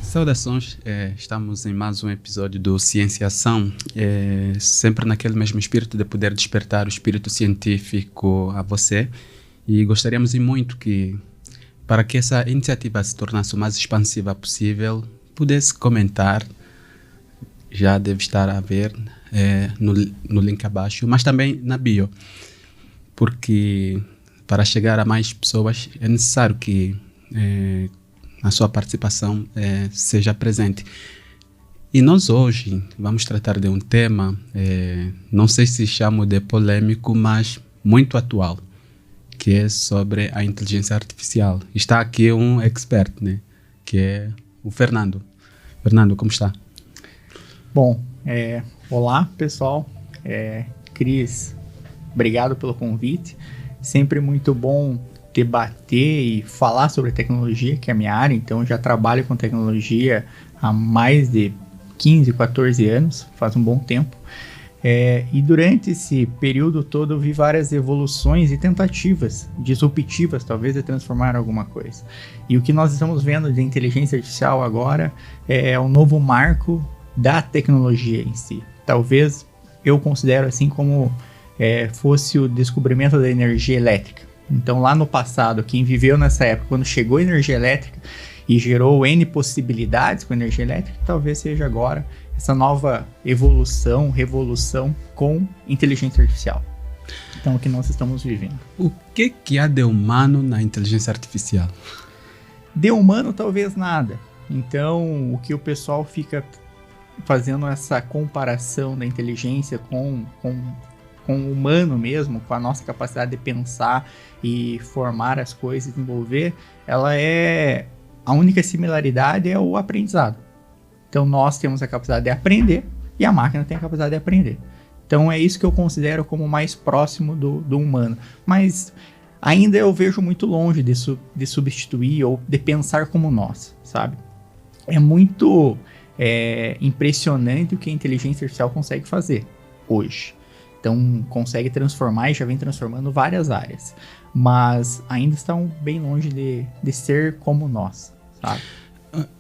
Saudações, estamos em mais um episódio do Ciência Ação, sempre naquele mesmo espírito de poder despertar o espírito científico a você, e gostaríamos muito que, para que essa iniciativa se tornasse o mais expansiva possível, pudesse comentar, já deve estar a ver no link abaixo, mas também na bio, porque para chegar a mais pessoas é necessário que a sua participação seja presente. E nós hoje vamos tratar de um tema, não sei se chamo de polêmico, mas muito atual, que é sobre a inteligência artificial. Está aqui um expert, né, que é o Fernando. Fernando, como está? Bom, olá pessoal, Cris, obrigado pelo convite, sempre muito bom debater e falar sobre tecnologia, que é a minha área. Então eu já trabalho com tecnologia há mais de 15, 14 anos, faz um bom tempo. E durante esse período todo eu vi várias evoluções e tentativas disruptivas, talvez, de transformar alguma coisa. E o que nós estamos vendo de inteligência artificial agora é um novo marco da tecnologia em si. Talvez eu considero assim como fosse o descobrimento da energia elétrica. Então, lá no passado, quem viveu nessa época, quando chegou a energia elétrica e gerou N possibilidades com a energia elétrica, talvez seja agora essa nova evolução, revolução com inteligência artificial. Então, é o que nós estamos vivendo. O que há de humano na inteligência artificial? De humano, talvez nada. Então, o que o pessoal fica fazendo essa comparação da inteligência com o humano mesmo, com a nossa capacidade de pensar e formar as coisas, desenvolver, a única similaridade é o aprendizado. Então nós temos a capacidade de aprender e a máquina tem a capacidade de aprender. Então é isso que eu considero como mais próximo do humano. Mas ainda eu vejo muito longe de substituir ou de pensar como nós, sabe? É muito impressionante o que a inteligência artificial consegue fazer hoje. Então, consegue transformar e já vem transformando várias áreas. Mas ainda estão bem longe de ser como nós, sabe?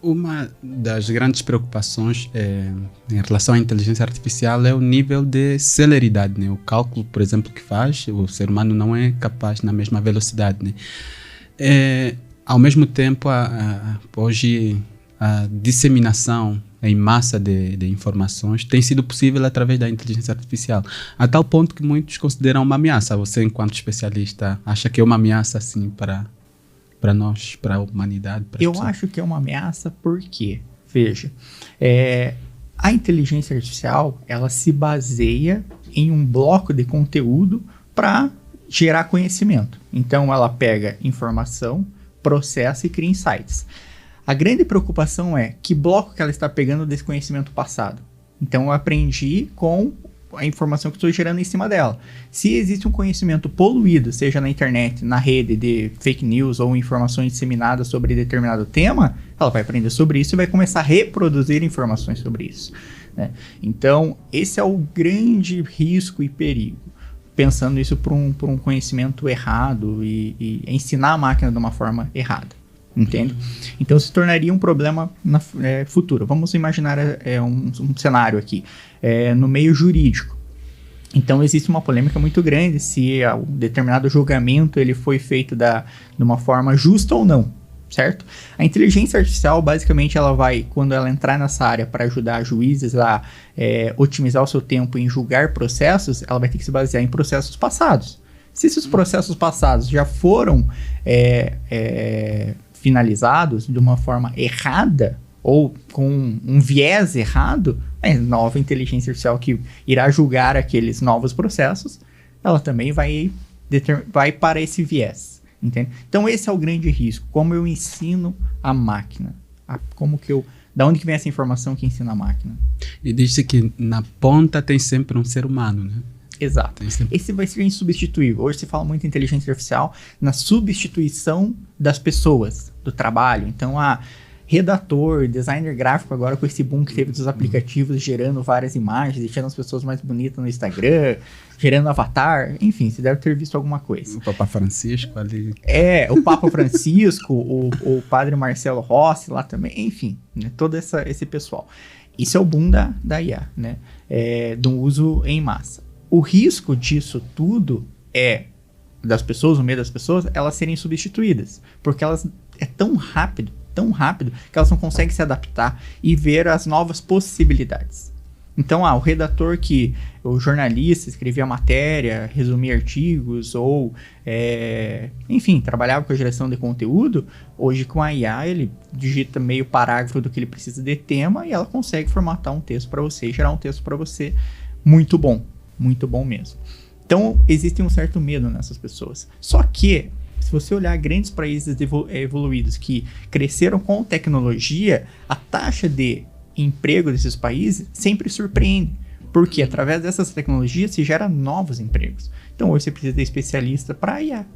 Uma das grandes preocupações em relação à inteligência artificial é o nível de celeridade, né? O cálculo, por exemplo, que faz, o ser humano não é capaz na mesma velocidade, né? Ao mesmo tempo, hoje a disseminação em massa de informações tem sido possível através da inteligência artificial, a tal ponto que muitos consideram uma ameaça. Você, enquanto especialista, acha que é uma ameaça assim para nós, para a humanidade? Eu acho que é uma ameaça porque, veja, a inteligência artificial, ela se baseia em um bloco de conteúdo para gerar conhecimento. Então ela pega informação, processa e cria insights. A grande preocupação é que bloco que ela está pegando desse conhecimento passado. Então eu aprendi com a informação que estou gerando em cima dela. Se existe um conhecimento poluído, seja na internet, na rede de fake news ou informações disseminadas sobre determinado tema, ela vai aprender sobre isso e vai começar a reproduzir informações sobre isso, né? Então esse é o grande risco e perigo. Pensando isso por um conhecimento errado e ensinar a máquina de uma forma errada. Entende? Então se tornaria um problema futuro. Vamos imaginar um cenário aqui, no meio jurídico. Então existe uma polêmica muito grande se um determinado julgamento ele foi feito de uma forma justa ou não, certo? A inteligência artificial, basicamente, ela vai, quando ela entrar nessa área para ajudar juízes a otimizar o seu tempo em julgar processos, ela vai ter que se basear em processos passados. Se esses processos passados já foram finalizados de uma forma errada ou com um viés errado, a nova inteligência artificial que irá julgar aqueles novos processos, ela também vai para esse viés, entende? Então esse é o grande risco, como eu ensino a máquina, da onde que vem essa informação que ensina a máquina. E diz-se que na ponta tem sempre um ser humano, né? Exato. Esse vai ser insubstituível. Hoje se fala muito em inteligência artificial na substituição das pessoas, do trabalho. Então, redator, designer gráfico agora com esse boom que teve dos aplicativos gerando várias imagens, deixando as pessoas mais bonitas no Instagram, gerando avatar, enfim, você deve ter visto alguma coisa. O Papa Francisco ali. O Papa Francisco, o Padre Marcelo Rossi lá também, enfim, né, todo esse pessoal. Isso é o boom da IA, né, do uso em massa. O risco disso tudo das pessoas, o medo das pessoas, elas serem substituídas, porque elas é tão rápido, que elas não conseguem se adaptar e ver as novas possibilidades. Então, o jornalista escrevia matéria, resumia artigos, ou, enfim, trabalhava com a geração de conteúdo, hoje com a IA, ele digita meio parágrafo do que ele precisa de tema e ela consegue formatar um texto para você e gerar um texto para você muito bom mesmo. Então, existe um certo medo nessas pessoas. Só que, se você olhar grandes países evoluídos que cresceram com tecnologia, a taxa de emprego desses países sempre surpreende. Porque através dessas tecnologias se gera novos empregos. Então, hoje você precisa de especialista para IA,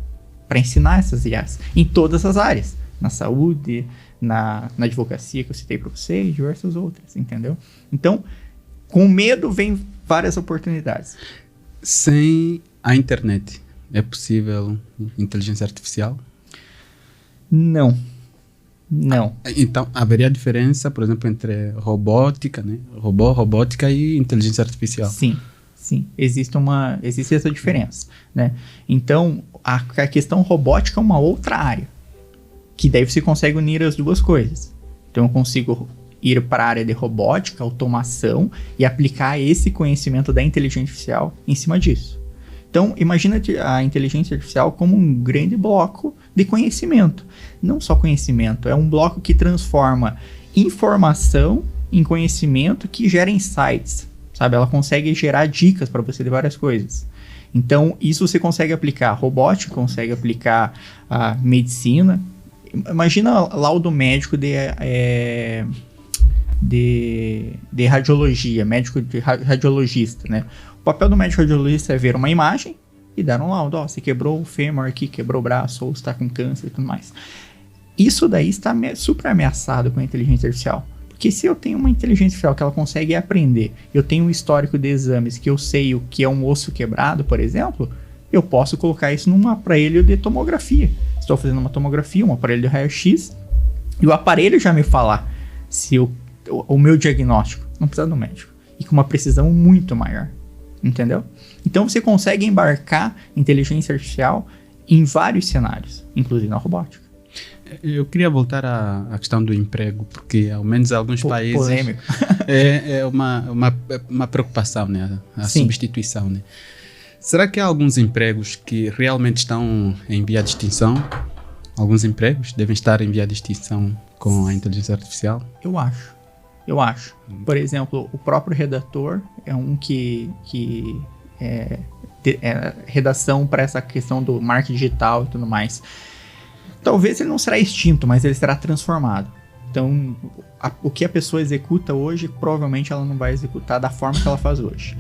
para ensinar essas IAs em todas as áreas. Na saúde, na advocacia que eu citei para você e diversas outras, entendeu? Então, com medo vem várias oportunidades. Sem a internet, é possível inteligência artificial? Não. Então, haveria diferença, por exemplo, entre robótica, né? Robótica e inteligência artificial? Sim. Existe essa diferença, né? Então, a questão robótica é uma outra área, que daí você consegue unir as duas coisas. Então, eu consigo ir para a área de robótica, automação e aplicar esse conhecimento da inteligência artificial em cima disso. Então, imagina a inteligência artificial como um grande bloco de conhecimento. Não só conhecimento, é um bloco que transforma informação em conhecimento que gera insights, sabe? Ela consegue gerar dicas para você de várias coisas. Então, isso você consegue aplicar a robótica, consegue aplicar a medicina. Imagina laudo médico de radiologia, médico de radiologista, né? O papel do médico radiologista é ver uma imagem e dar um laudo. Você quebrou o fêmur aqui, quebrou o braço, ou está com câncer e tudo mais. Isso daí está super ameaçado com a inteligência artificial. Porque se eu tenho uma inteligência artificial que ela consegue aprender, eu tenho um histórico de exames que eu sei o que é um osso quebrado, por exemplo, eu posso colocar isso num aparelho de tomografia. Estou fazendo uma tomografia, um aparelho de raio-x, e o aparelho já me falar se o meu diagnóstico, não precisa do médico, e com uma precisão muito maior, entendeu? Então você consegue embarcar inteligência artificial em vários cenários, inclusive na robótica. Eu queria voltar à questão do emprego, porque ao menos em alguns países polêmico. é uma preocupação, né? A substituição, né? Será que há alguns empregos que realmente estão em via de extinção? Alguns empregos devem estar em via de extinção com a inteligência artificial? Eu acho. Por exemplo, o próprio redator é um que é redação para essa questão do marketing digital e tudo mais. Talvez ele não será extinto, mas ele será transformado. Então, o que a pessoa executa hoje, provavelmente ela não vai executar da forma que ela faz hoje.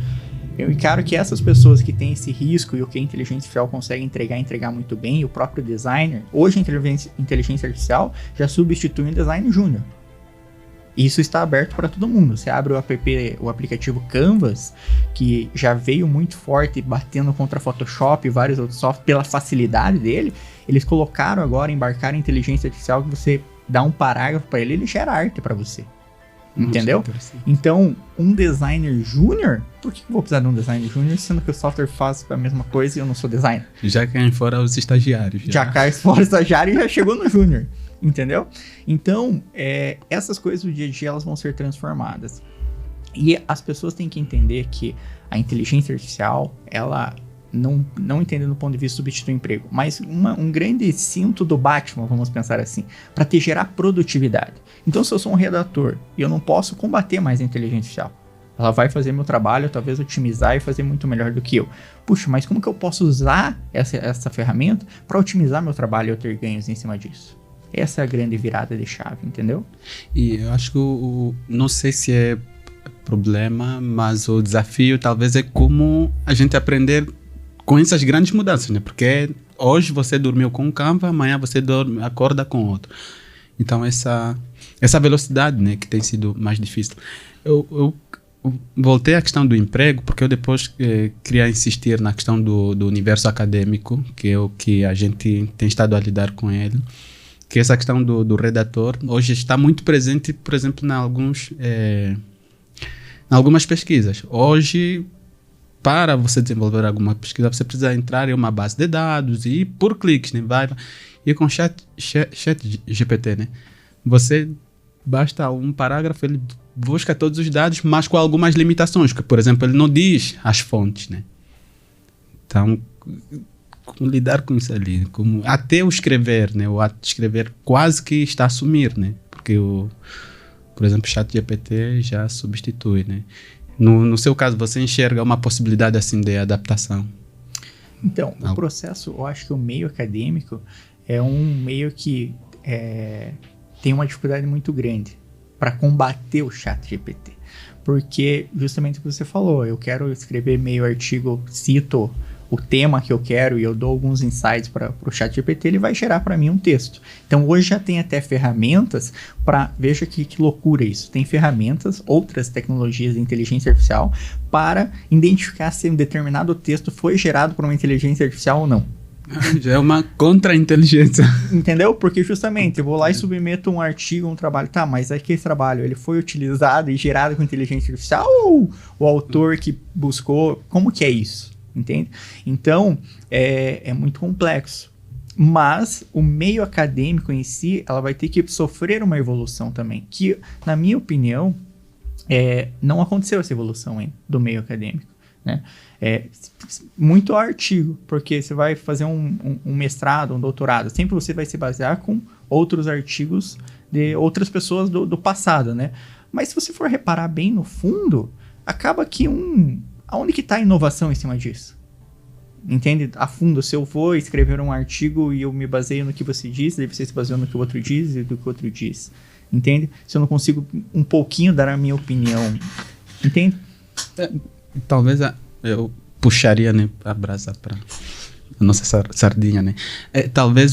Eu encaro que essas pessoas que têm esse risco e o que a inteligência artificial consegue entregar muito bem, o próprio designer, hoje a inteligência artificial já substitui um design júnior. Isso está aberto para todo mundo. Você abre o aplicativo Canvas, que já veio muito forte, batendo contra Photoshop e vários outros softwares pela facilidade dele. Eles colocaram agora, embarcaram a inteligência artificial, que você dá um parágrafo para ele, ele gera arte para você. Entendeu? Então, um designer júnior, por que eu vou precisar de um designer júnior, sendo que o software faz a mesma coisa e eu não sou designer? Já caem fora os estagiários. Já cai fora o estagiário e já chegou no júnior. Entendeu? Então, essas coisas do dia a dia, elas vão ser transformadas. E as pessoas têm que entender que a inteligência artificial, ela não entendendo do ponto de vista substitui o emprego, mas um grande cinto do Batman, vamos pensar assim, para te gerar produtividade. Então, se eu sou um redator e eu não posso combater mais a inteligência artificial, ela vai fazer meu trabalho, talvez otimizar e fazer muito melhor do que eu. Puxa, mas como que eu posso usar essa ferramenta para otimizar meu trabalho e eu ter ganhos em cima disso? Essa é a grande virada de chave, entendeu? E eu acho que não sei se é problema, mas o desafio talvez é como a gente aprender com essas grandes mudanças, né? Porque hoje você dormiu com um Canva, amanhã você acorda com outro. Então essa essa velocidade, né, que tem sido mais difícil. Eu voltei à questão do emprego, porque eu depois queria insistir na questão do universo acadêmico, que é o que a gente tem estado a lidar com ele, que essa questão do redator hoje está muito presente, por exemplo, em algumas pesquisas. Hoje, para você desenvolver alguma pesquisa, você precisa entrar em uma base de dados e por cliques, né? E com chat GPT, né? Você basta um parágrafo, ele busca todos os dados, mas com algumas limitações, que, por exemplo, ele não diz as fontes, né? Então, como lidar com isso ali? Até o escrever, né? O ato de escrever quase que está a assumir, né? Porque, por exemplo, o chat GPT já substitui, né? No seu caso, você enxerga uma possibilidade assim de adaptação? Então, o processo, eu acho que o meio acadêmico é um meio que tem uma dificuldade muito grande para combater o chat GPT. Porque, justamente o que você falou, eu quero escrever meio artigo, cito o tema que eu quero e eu dou alguns insights para o chat GPT, ele vai gerar para mim um texto. Então, hoje já tem até ferramentas para... Veja que loucura isso. Tem ferramentas, outras tecnologias de inteligência artificial para identificar se um determinado texto foi gerado por uma inteligência artificial ou não. Já é uma contra-inteligência. Entendeu? Porque justamente eu vou lá e submeto um artigo, um trabalho. Tá, mas aquele trabalho, ele foi utilizado e gerado com inteligência artificial ou o autor que buscou? Como que é isso? Entende? Então, é muito complexo. Mas o meio acadêmico em si, ela vai ter que sofrer uma evolução também. Que, na minha opinião, não aconteceu essa evolução ainda do meio acadêmico. Né? Muito artigo, porque você vai fazer um mestrado, um doutorado, sempre você vai se basear com outros artigos de outras pessoas do passado, né? Mas se você for reparar bem no fundo, acaba que aonde que está a inovação em cima disso? Entende? A fundo, se eu vou escrever um artigo e eu me baseio no que você diz, daí você se baseia no que o outro diz e do que o outro diz. Entende? Se eu não consigo um pouquinho dar a minha opinião. Entende? Talvez eu puxaria, né, a brasa para a nossa sardinha, né? Talvez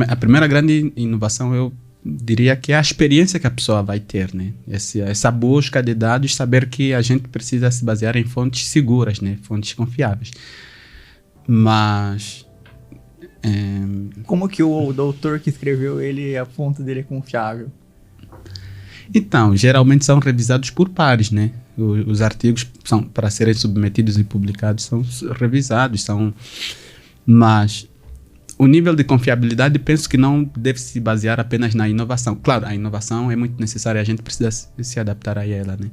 a primeira grande inovação, eu diria que é a experiência que a pessoa vai ter, né? Essa busca de dados, saber que a gente precisa se basear em fontes seguras, né? Fontes confiáveis. Mas... Como que o doutor que escreveu ele, a fonte dele é confiável? Então, geralmente são revisados por pares, né? Os artigos para serem submetidos e publicados são revisados, mas o nível de confiabilidade penso que não deve se basear apenas na inovação. Claro, a inovação é muito necessária, a gente precisa se adaptar a ela, né?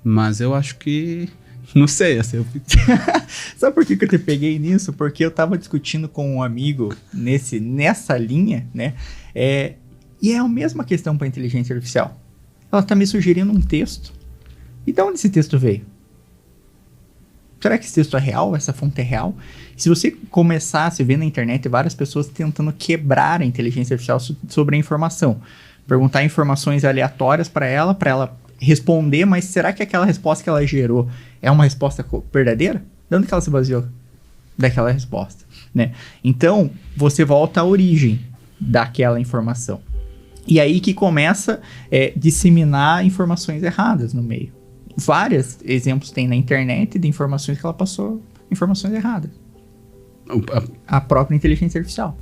Mas eu acho que... Não sei, assim, eu fico... Sabe por que eu te peguei nisso? Porque eu tava discutindo com um amigo nessa linha, né? E é a mesma questão para a inteligência artificial. Ela tá me sugerindo um texto. E de onde esse texto veio? Será que esse texto é real? Essa fonte é real? Se você começar a se ver na internet várias pessoas tentando quebrar a inteligência artificial sobre a informação, perguntar informações aleatórias para ela responder, mas será que aquela resposta que ela gerou é uma resposta verdadeira? De onde que ela se baseou daquela resposta, né? Então, você volta à origem daquela informação. E aí que começa a disseminar informações erradas no meio. Vários exemplos tem na internet de informações que ela passou, informações erradas. A própria inteligência artificial.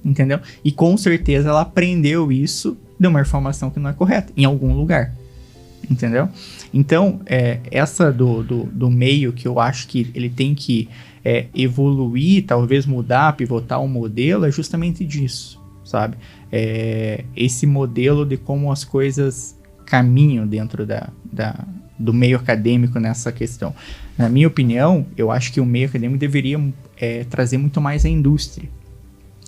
Entendeu? E com certeza ela aprendeu isso de uma informação que não é correta, em algum lugar. Entendeu? Então, essa do meio que eu acho que ele tem que evoluir, talvez mudar, pivotar o modelo, é justamente disso, sabe? Esse modelo de como as coisas caminham dentro do meio acadêmico nessa questão. Na minha opinião, eu acho que o meio acadêmico deveria trazer muito mais a indústria.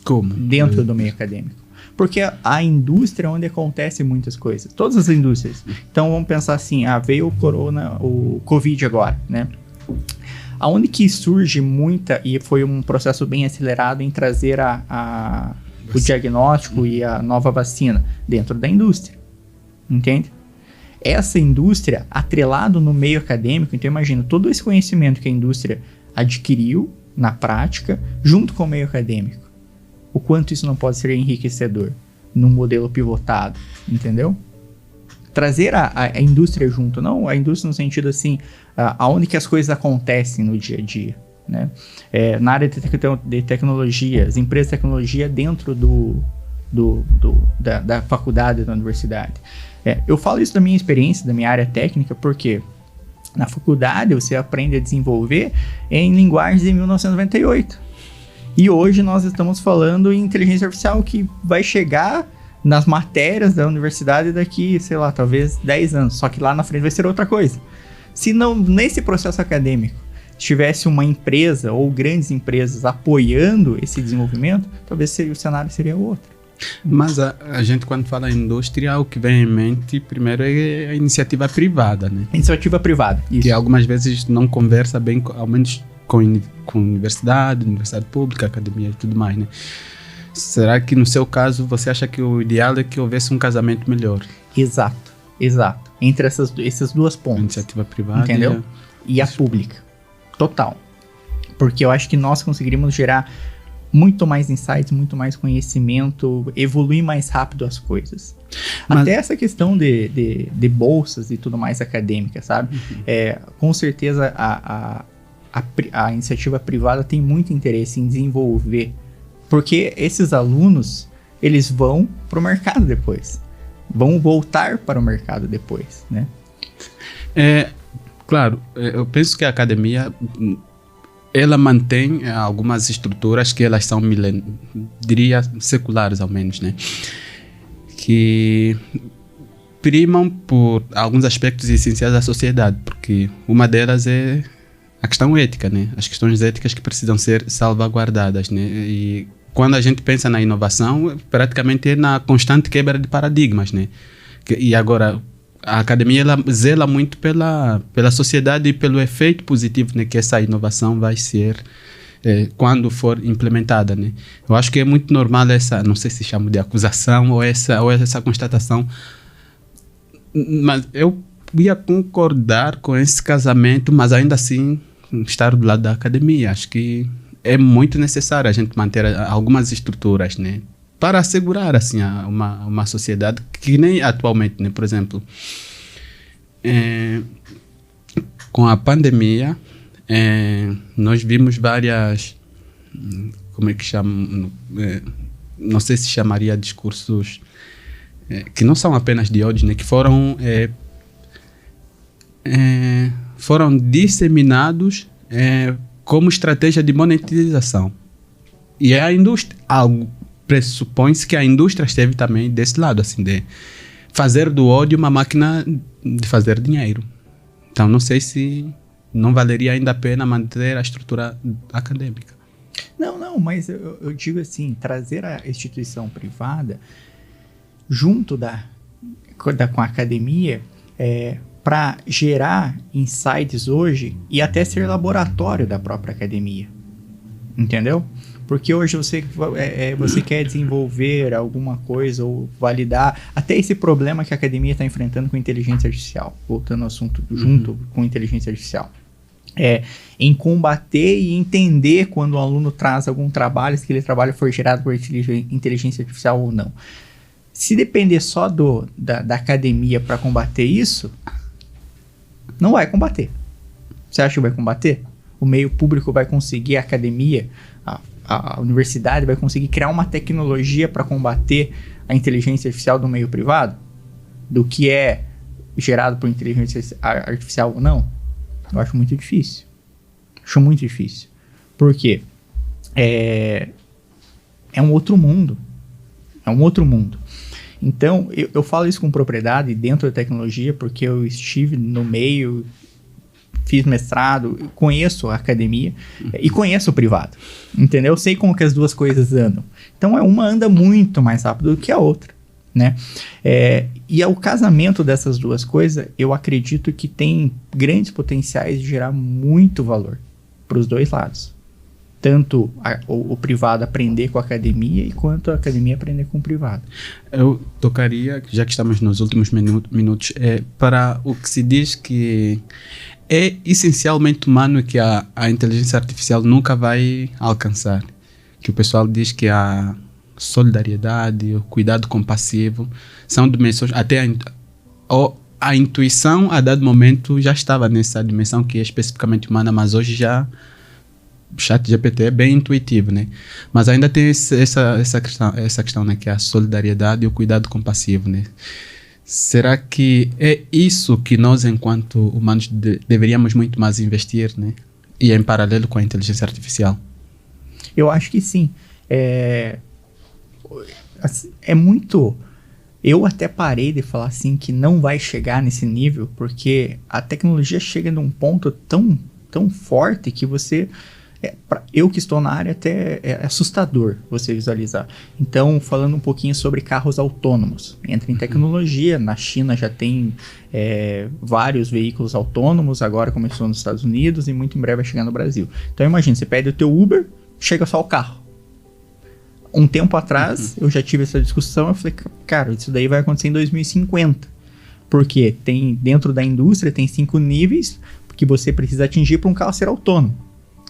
Como? Dentro do meio acadêmico. Porque a indústria é onde acontecem muitas coisas. Todas as indústrias. Então, vamos pensar assim, veio o Covid agora, né? Aonde que surge e foi um processo bem acelerado em trazer o diagnóstico e a nova vacina dentro da indústria. Entende? Essa indústria, atrelado no meio acadêmico, então imagina, todo esse conhecimento que a indústria adquiriu na prática, junto com o meio acadêmico. O quanto isso não pode ser enriquecedor num modelo pivotado, entendeu? trazer a indústria junto, não a indústria no sentido assim, aonde que as coisas acontecem no dia a dia, né? Na área de tecnologia, as empresas de tecnologia dentro da faculdade, da universidade. Eu falo isso da minha experiência, da minha área técnica, porque na faculdade você aprende a desenvolver em linguagens de 1998. E hoje nós estamos falando em inteligência artificial que vai chegar nas matérias da universidade daqui, sei lá, talvez 10 anos. Só que lá na frente vai ser outra coisa. Se não, nesse processo acadêmico, tivesse uma empresa ou grandes empresas apoiando esse desenvolvimento, talvez o cenário seria outro. Mas a gente, quando fala em indústria, o que vem em mente primeiro é a iniciativa privada, né? Iniciativa privada, isso. Que algumas vezes não conversa bem, ao menos com universidade pública, academia e tudo mais, né? Será que no seu caso você acha que o ideal é que houvesse um casamento melhor? Exato. Entre essas duas pontas. A iniciativa privada, entendeu? E a pública. Total. Porque eu acho que nós conseguiríamos gerar muito mais insights, muito mais conhecimento, evoluir mais rápido as coisas. Mas até essa questão de bolsas e tudo mais acadêmica, sabe? Com certeza a iniciativa privada tem muito interesse em desenvolver, porque esses alunos, eles vão para o mercado depois, vão voltar para o mercado depois, né? Claro, eu penso que a academia, ela mantém algumas estruturas que elas são, diria, seculares ao menos, né? Que primam por alguns aspectos essenciais da sociedade, porque uma delas é a questão ética, né? As questões éticas que precisam ser salvaguardadas, né? E quando a gente pensa na inovação, praticamente é na constante quebra de paradigmas, né? E agora, a academia ela zela muito pela sociedade e pelo efeito positivo, né, que essa inovação vai ser quando for implementada, né? Eu acho que é muito normal essa, não sei se chamo de acusação ou essa constatação, mas eu ia concordar com esse casamento, mas ainda assim estar do lado da academia. Acho que é muito necessário a gente manter algumas estruturas, né, para assegurar assim uma sociedade que nem atualmente, né? Por exemplo, com a pandemia, nós vimos várias, como é que chama, não sei se chamaria discursos que não são apenas de ódio, né? Que foram disseminados como estratégia de monetização. E a indústria, pressupõe-se que a indústria esteve também desse lado, assim, de fazer do ódio uma máquina de fazer dinheiro. Então, não sei se não valeria ainda a pena manter a estrutura acadêmica. Não, mas eu digo assim, trazer a instituição privada junto com a academia para gerar insights hoje e até ser laboratório da própria academia. Entendeu? Porque hoje você quer desenvolver alguma coisa ou validar até esse problema que a academia está enfrentando com inteligência artificial. Voltando ao assunto junto com inteligência artificial. Em combater e entender quando o aluno traz algum trabalho, se aquele trabalho for gerado por inteligência artificial ou não. Se depender só da academia para combater isso, não vai combater. Você acha que vai combater? O meio público vai conseguir, a academia, a universidade vai conseguir criar uma tecnologia para combater a inteligência artificial do meio privado? Do que é gerado por inteligência artificial ou não? Eu acho muito difícil. Por quê? É um outro mundo. Então, eu falo isso com propriedade dentro da tecnologia, porque eu estive no meio, fiz mestrado, conheço a academia e conheço o privado, entendeu? Eu sei como que as duas coisas andam. Então, uma anda muito mais rápido do que a outra, né? E o casamento dessas duas coisas, eu acredito que tem grandes potenciais de gerar muito valor para os dois lados. Tanto o privado aprender com a academia e quanto a academia aprender com o privado. Eu tocaria, já que estamos nos últimos minutos, para o que se diz que é essencialmente humano que a inteligência artificial nunca vai alcançar. Que o pessoal diz que a solidariedade, o cuidado compassivo são dimensões, até ou a intuição a dado momento já estava nessa dimensão que é especificamente humana, mas hoje já o ChatGPT é bem intuitivo, né? Mas ainda tem essa questão, né, que é a solidariedade e o cuidado compassivo, né? Será que é isso que nós, enquanto humanos, deveríamos muito mais investir, né? E em paralelo com a inteligência artificial? Eu acho que sim. É muito... Eu até parei de falar assim que não vai chegar nesse nível, porque a tecnologia chega num ponto tão, tão forte que você... eu que estou na área, até é assustador você visualizar. Então, falando um pouquinho sobre carros autônomos. Entra em tecnologia, na China já tem vários veículos autônomos, agora começou nos Estados Unidos e muito em breve vai chegar no Brasil. Então, imagina, você pede o teu Uber, chega só o carro. Um tempo atrás, eu já tive essa discussão, eu falei, cara, isso daí vai acontecer em 2050. Porque dentro da indústria tem 5 níveis que você precisa atingir para um carro ser autônomo.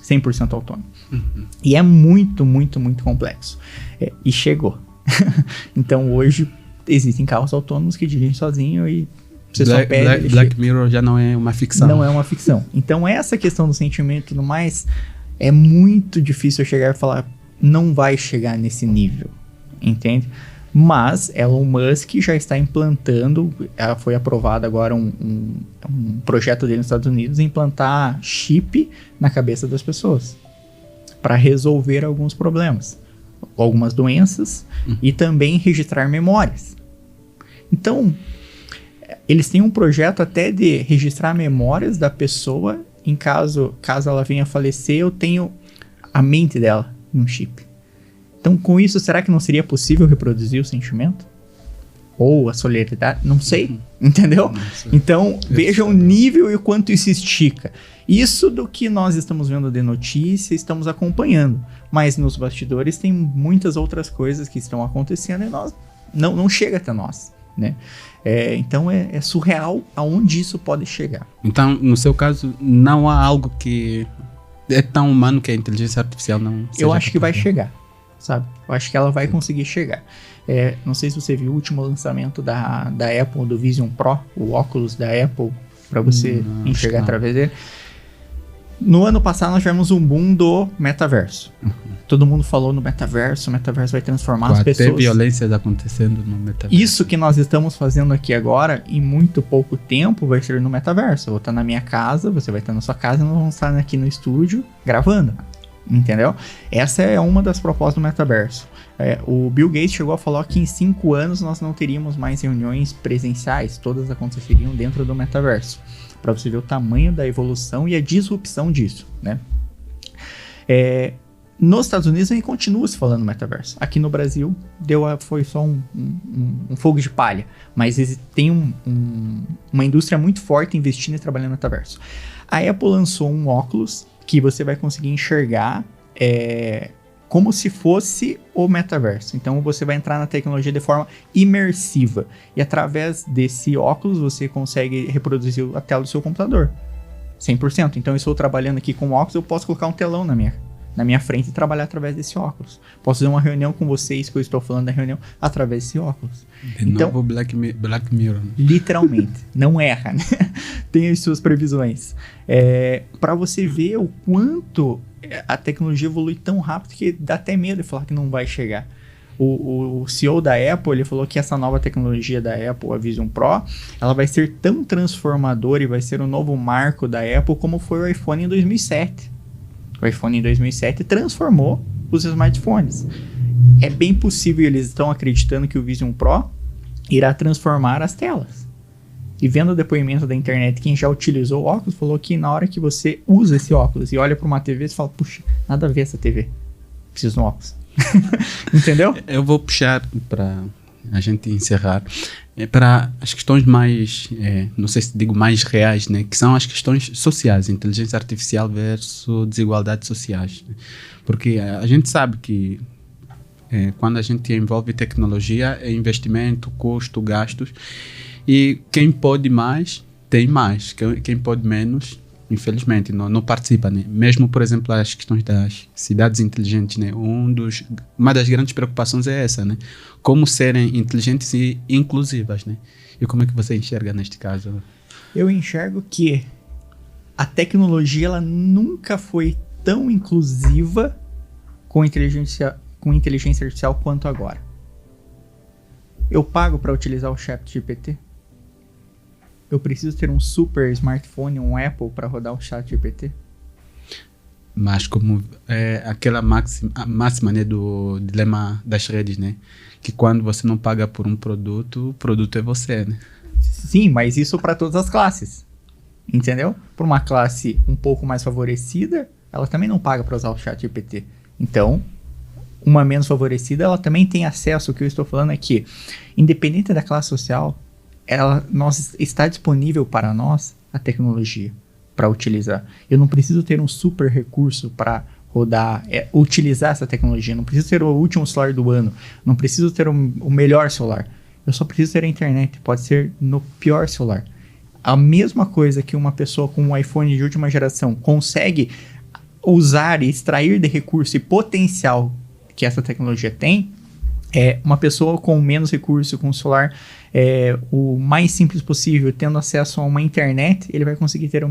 100% autônomo. E é muito, muito, muito complexo. E chegou. Então, hoje, existem carros autônomos que dirigem sozinho e você só pede... Black Mirror já não é uma ficção. Não é uma ficção. Então, essa questão do sentimento e tudo mais, é muito difícil eu chegar e falar, não vai chegar nesse nível, entende? Mas Elon Musk já está implantando, foi aprovado agora um projeto dele nos Estados Unidos, implantar chip na cabeça das pessoas para resolver alguns problemas, algumas doenças e também registrar memórias. Então, eles têm um projeto até de registrar memórias da pessoa em caso ela venha a falecer, eu tenho a mente dela em um chip. Então, com isso, será que não seria possível reproduzir o sentimento? Ou a solidariedade? Não sei, entendeu? Então, veja o nível e o quanto isso estica. Isso do que nós estamos vendo de notícia, estamos acompanhando. Mas nos bastidores tem muitas outras coisas que estão acontecendo e nós não chega até nós, né? Então, é surreal aonde isso pode chegar. Então, no seu caso, não há algo que é tão humano que a inteligência artificial não seja. Eu acho que vai chegar. Sabe? Eu acho que ela vai conseguir chegar. Não sei se você viu o último lançamento da Apple, do Vision Pro, o óculos da Apple, para você enxergar através dele. No ano passado nós tivemos um boom do metaverso. Todo mundo falou no metaverso, o metaverso vai transformar as pessoas. Até violências acontecendo no metaverso. Isso que nós estamos fazendo aqui agora, em muito pouco tempo, vai ser no metaverso. Eu vou estar na minha casa, você vai estar na sua casa e nós vamos estar aqui no estúdio gravando. Entendeu? Essa é uma das propostas do metaverso. O Bill Gates chegou a falar que em 5 anos nós não teríamos mais reuniões presenciais, todas aconteceriam dentro do metaverso. Para você ver o tamanho da evolução e a disrupção disso, né? Nos Estados Unidos a gente continua se falando metaverso. Aqui no Brasil foi só um fogo de palha, mas tem uma indústria muito forte investindo e trabalhando no metaverso. A Apple lançou um óculos que você vai conseguir enxergar como se fosse o metaverso. Então, você vai entrar na tecnologia de forma imersiva. E através desse óculos, você consegue reproduzir a tela do seu computador. 100%. Então, eu estou trabalhando aqui com óculos, eu posso colocar um telão na minha frente e trabalhar através desse óculos. Posso fazer uma reunião com vocês, que eu estou falando da reunião, através desse óculos. Então, novo Black Mirror. Literalmente. Não erra, né? Tem as suas previsões. Para você ver o quanto a tecnologia evolui tão rápido que dá até medo de falar que não vai chegar. O CEO da Apple, ele falou que essa nova tecnologia da Apple, a Vision Pro, ela vai ser tão transformadora e vai ser um novo marco da Apple como foi o iPhone em 2007. O iPhone em 2007 transformou os smartphones. É bem possível, eles estão acreditando que o Vision Pro irá transformar as telas. E vendo o depoimento da internet, quem já utilizou o óculos falou que na hora que você usa esse óculos e olha para uma TV, você fala, puxa, nada a ver essa TV. Preciso de um óculos. Entendeu? Eu vou puxar para a gente encerrar para as questões mais, não sei se digo mais reais, né? Que são as questões sociais, inteligência artificial versus desigualdades sociais. Né? Porque a gente sabe que quando a gente envolve tecnologia, é investimento, custo, gastos, e quem pode mais, tem mais. Quem pode menos, infelizmente, não participa, né? Mesmo, por exemplo, as questões das cidades inteligentes, né? Uma das grandes preocupações é essa, né? Como serem inteligentes e inclusivas, né? E como é que você enxerga neste caso? Eu enxergo que a tecnologia ela nunca foi tão inclusiva com inteligência artificial quanto agora. Eu pago para utilizar o ChatGPT? Eu preciso ter um super smartphone, um Apple, para rodar o ChatGPT? Mas como aquela máxima, né, do dilema das redes, né? Que quando você não paga por um produto, o produto é você, né? Sim, mas isso para todas as classes. Entendeu? Para uma classe um pouco mais favorecida, ela também não paga para usar o ChatGPT. Então, uma menos favorecida, ela também tem acesso. O que eu estou falando é que, independente da classe social, está disponível para nós a tecnologia para utilizar. Eu não preciso ter um super recurso para rodar, utilizar essa tecnologia. Não preciso ter o último celular do ano. Não preciso ter o melhor celular. Eu só preciso ter a internet. Pode ser no pior celular. A mesma coisa que uma pessoa com um iPhone de última geração consegue usar e extrair de recurso e potencial que essa tecnologia tem, uma pessoa com menos recurso, com um celular o mais simples possível, tendo acesso a uma internet, ele vai conseguir ter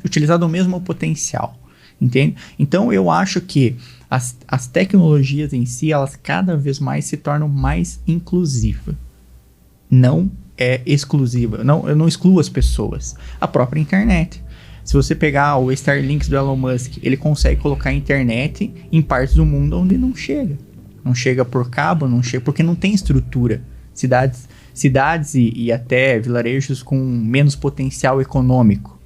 utilizar o mesmo potencial, entende? Então eu acho que as tecnologias em si, elas cada vez mais se tornam mais inclusivas. Não é exclusiva. Eu não excluo as pessoas. A própria internet. Se você pegar o Starlink do Elon Musk, ele consegue colocar a internet em partes do mundo onde não chega. Não chega por cabo, não chega porque não tem estrutura. Cidades e até vilarejos com menos potencial econômico.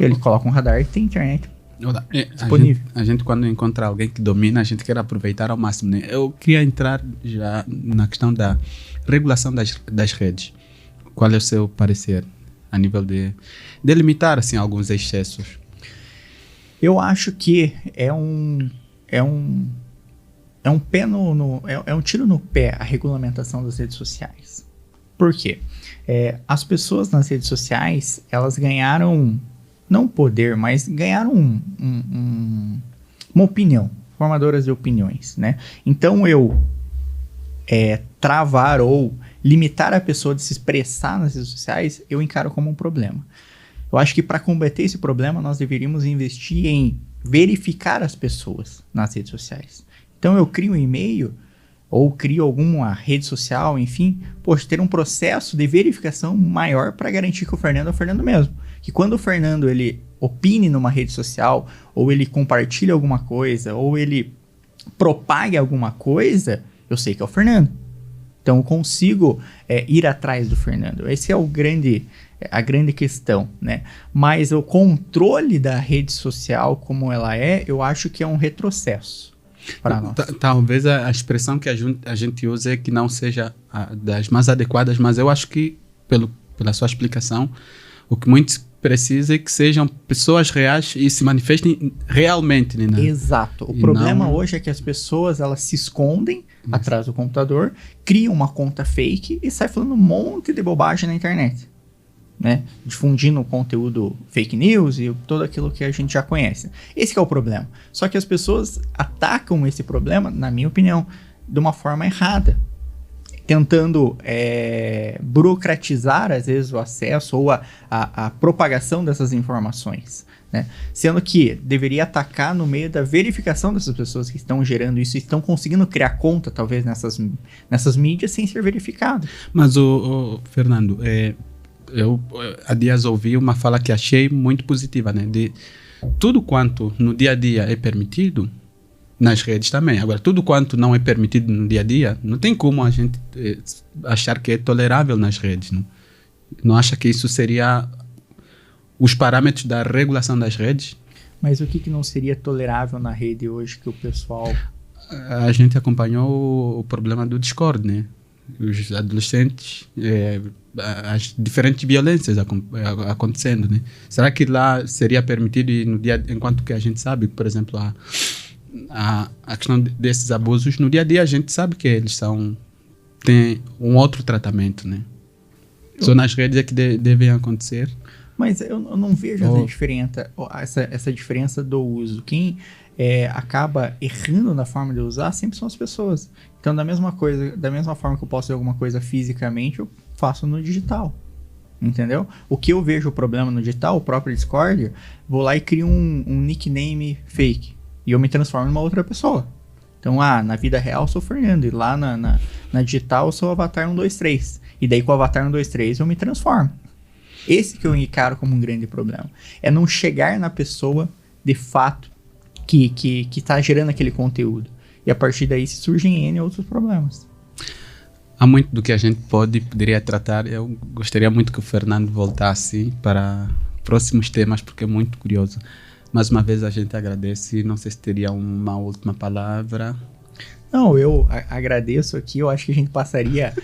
Ele coloca um radar e tem internet disponível. A gente quando encontra alguém que domina, a gente quer aproveitar ao máximo, né? Eu queria entrar já na questão da regulação das redes. Qual é o seu parecer a nível de limitar assim, alguns excessos? Eu acho que é um tiro no pé a regulamentação das redes sociais. Por quê? As pessoas nas redes sociais, elas ganharam, não poder, mas ganharam uma opinião, formadoras de opiniões, né? Então travar ou limitar a pessoa de se expressar nas redes sociais, eu encaro como um problema. Eu acho que para combater esse problema, nós deveríamos investir em verificar as pessoas nas redes sociais. Então eu crio um e-mail ou crio alguma rede social, enfim, ter um processo de verificação maior para garantir que o Fernando é o Fernando mesmo. Que quando o Fernando ele opine numa rede social, ou ele compartilha alguma coisa, ou ele propague alguma coisa, eu sei que é o Fernando. Então eu consigo ir atrás do Fernando. Esse é a grande questão, né? Mas o controle da rede social como ela eu acho que é um retrocesso para nós. Talvez a expressão que a gente usa é que não seja das mais adequadas, mas eu acho que, pela sua explicação, o que muitos precisam é que sejam pessoas reais e se manifestem realmente. Né? Exato. O problema hoje é que as pessoas elas se escondem atrás do computador, criam uma conta fake e saem falando um monte de bobagem na internet. Né? Difundindo conteúdo fake news e tudo aquilo que a gente já conhece. Esse que é o problema. Só que as pessoas atacam esse problema, na minha opinião, de uma forma errada. Tentando burocratizar, às vezes, o acesso ou a propagação dessas informações. Né? Sendo que deveria atacar no meio da verificação dessas pessoas que estão gerando isso e estão conseguindo criar conta, talvez, nessas mídias sem ser verificado. Mas, Fernando, eu há dias ouvi uma fala que achei muito positiva, né? De tudo quanto no dia a dia é permitido, nas redes também. Agora, tudo quanto não é permitido no dia a dia, não tem como a gente achar que é tolerável nas redes. Não acha que isso seria os parâmetros da regulação das redes? Mas o que não seria tolerável na rede hoje que o pessoal... A gente acompanhou o problema do Discord, né? Os adolescentes, as diferentes violências acontecendo, né? Será que lá seria permitido no dia, enquanto que a gente sabe, por exemplo, a questão desses abusos, no dia a dia a gente sabe que eles têm um outro tratamento, né? Só nas redes é que devem acontecer. Mas eu não vejo essa diferença do uso. Quem acaba errando na forma de usar sempre são as pessoas. Então, da mesma forma que eu posso ver alguma coisa fisicamente, eu faço no digital. Entendeu? O que eu vejo o problema no digital, o próprio Discord, vou lá e crio um nickname fake. E eu me transformo numa outra pessoa. Então, na vida real eu sou o Fernando. E lá na digital eu sou o Avatar 123. E daí com o Avatar 123 eu me transformo. Esse que eu encaro como um grande problema. É não chegar na pessoa, de fato, que tá gerando aquele conteúdo. E a partir daí surgem N outros problemas. Há muito do que a gente poderia tratar. Eu gostaria muito que o Fernando voltasse para próximos temas, porque é muito curioso. Mais uma vez a gente agradece. Não sei se teria uma última palavra. Não, eu agradeço aqui. Eu acho que a gente passaria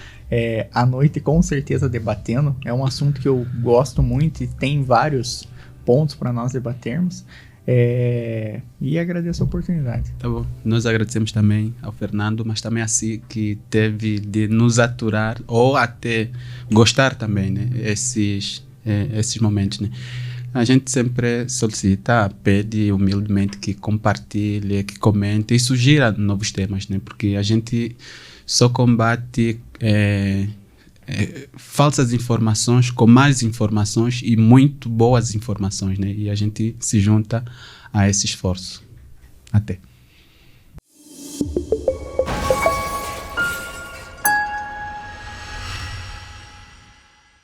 a noite com certeza debatendo. É um assunto que eu gosto muito e tem vários pontos para nós debatermos. E agradeço a oportunidade. Tá bom. Nós agradecemos também ao Fernando, mas também a si que teve de nos aturar ou até gostar também, né? Esses momentos, né? A gente sempre solicita, pede humildemente que compartilhe, que comente e sugira novos temas, né? Porque a gente só combate falsas informações com mais informações e muito boas informações, né? E a gente se junta a esse esforço. Até.